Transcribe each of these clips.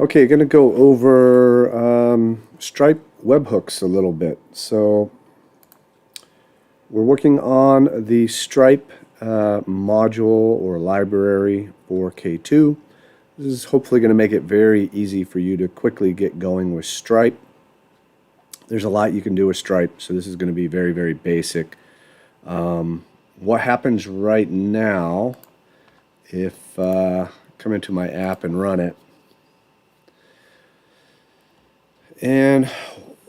Okay, going to go over Stripe webhooks a little bit. So we're working on the Stripe module or library for K2. This is hopefully going to make it very easy for you to quickly get going with Stripe. There's a lot you can do with Stripe, so this is going to be very, very basic. What happens right now, if come into my app and run it, and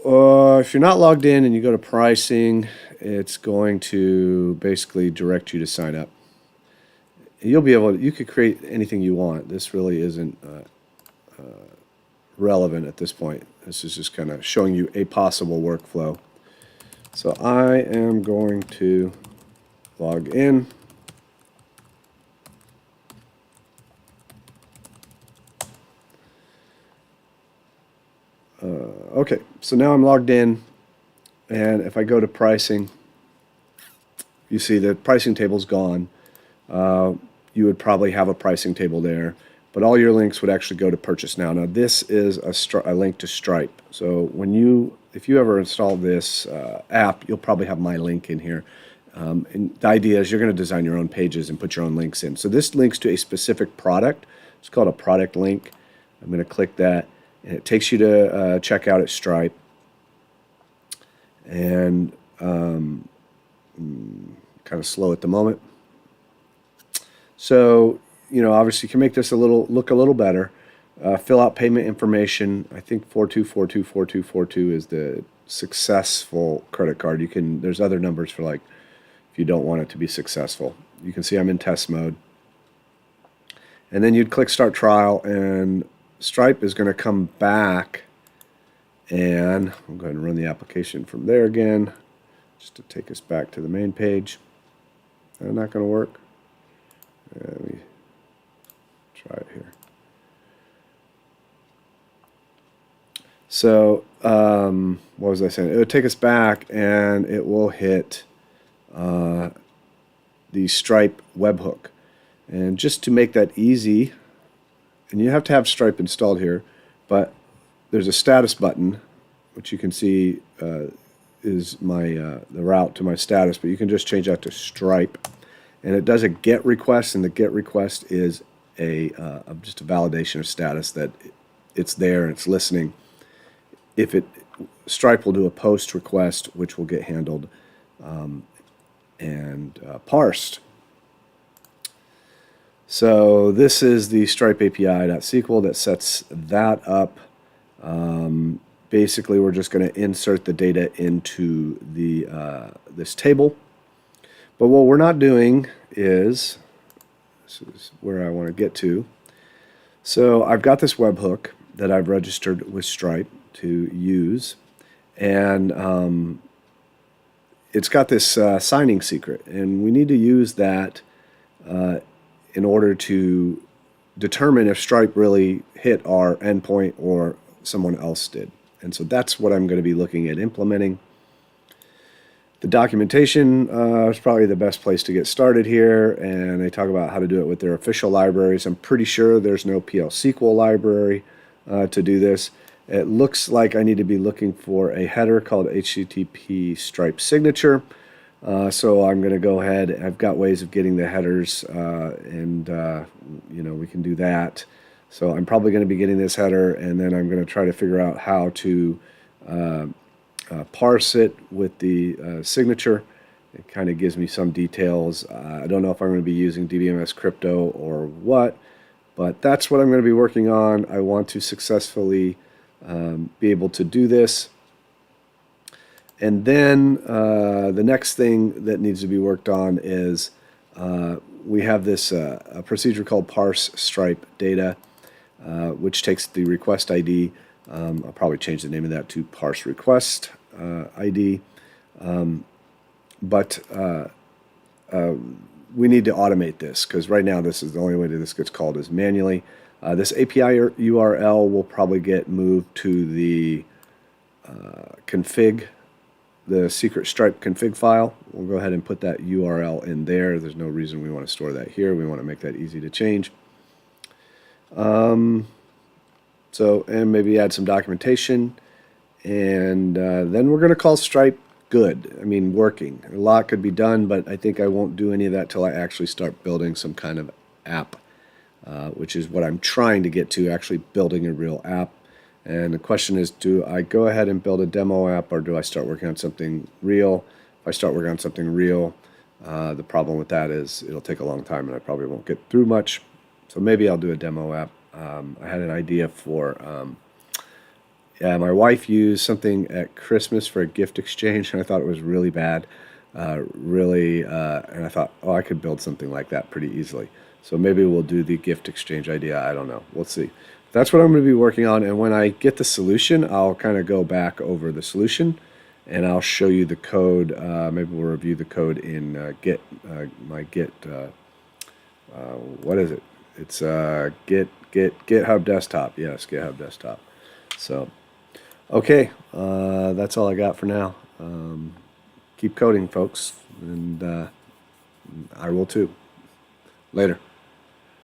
if you're not logged in and you go to pricing, it's going to basically direct you to sign up. You'll be able to, you could create anything you want. This really isn't relevant at this point. This is just kind of showing you a possible workflow. So I am going to log in. Okay, so now I'm logged in, and if I go to pricing, you see the pricing table's gone. You would probably have a pricing table there, but all your links would actually go to Purchase Now. Now this is a link to Stripe. So if you ever install this app, you'll probably have my link in here. And the idea is you're going to design your own pages and put your own links in. So this links to a specific product. It's called a product link. I'm going to click that, and it takes you to checkout at Stripe. And kind of slow at the moment. So, obviously you can make this look a little better. Fill out payment information. I think 42424242 is the successful credit card. There's other numbers for if you don't want it to be successful. You can see I'm in test mode. And then you'd click Start Trial, and Stripe is going to come back, and I'm going to run the application from there again, just to take us back to the main page. That's not going to work. Let me try it here. So, what was I saying? It would take us back, and it will hit the Stripe webhook. And just to make that easy, and you have to have Stripe installed here, but there's a status button, which you can see is the route to my status, but you can just change that to Stripe. And it does a GET request, and the GET request is just a validation of status that it's there and it's listening. Stripe will do a POST request, which will get handled and parsed. So this is the Stripe API.SQL that sets that up. Basically, we're just going to insert the data into this table. But what we're not doing is, this is where I want to get to. So I've got this webhook that I've registered with Stripe to use, and it's got this signing secret, and we need to use that in order to determine if Stripe really hit our endpoint or someone else did. And so that's what I'm going to be looking at implementing. The documentation is probably the best place to get started here, and they talk about how to do it with their official libraries. I'm pretty sure there's no PL SQL library to do this. It looks like I need to be looking for a header called HTTP Stripe signature. So I'm going to go ahead. I've got ways of getting the headers, and we can do that. So I'm probably going to be getting this header, and then I'm going to try to figure out how to parse it with the signature. It kind of gives me some details. I don't know if I'm going to be using DBMS crypto or what, but that's what I'm going to be working on. I want to successfully be able to do this. And then the next thing that needs to be worked on is we have this a procedure called parse Stripe data, which takes the request ID. I'll probably change the name of that to parse request ID. But we need to automate this, because right now this is the only way that this gets called is manually. This API URL will probably get moved to the config, the secret Stripe config file. We'll go ahead and put that URL in there. There's no reason we want to store that here. We want to make that easy to change. So, and maybe add some documentation, and then we're going to call Stripe good. I mean, working. A lot could be done, but I think I won't do any of that till I actually start building some kind of app, which is what I'm trying to get to, actually building a real app. And the question is, do I go ahead and build a demo app, or do I start working on something real? If I start working on something real, the problem with that is it'll take a long time and I probably won't get through much. So maybe I'll do a demo app. I had an idea for, yeah, my wife used something at Christmas for a gift exchange, and I thought it was really bad. And I thought, oh, I could build something like that pretty easily. So maybe we'll do the gift exchange idea. I don't know. We'll see. That's what I'm going to be working on. And when I get the solution, I'll kind of go back over the solution and I'll show you the code. Maybe we'll review the code in Git, what is it? It's GitHub Desktop. Yes, GitHub Desktop. So, okay, that's all I got for now. Keep coding, folks, and I will too. Later.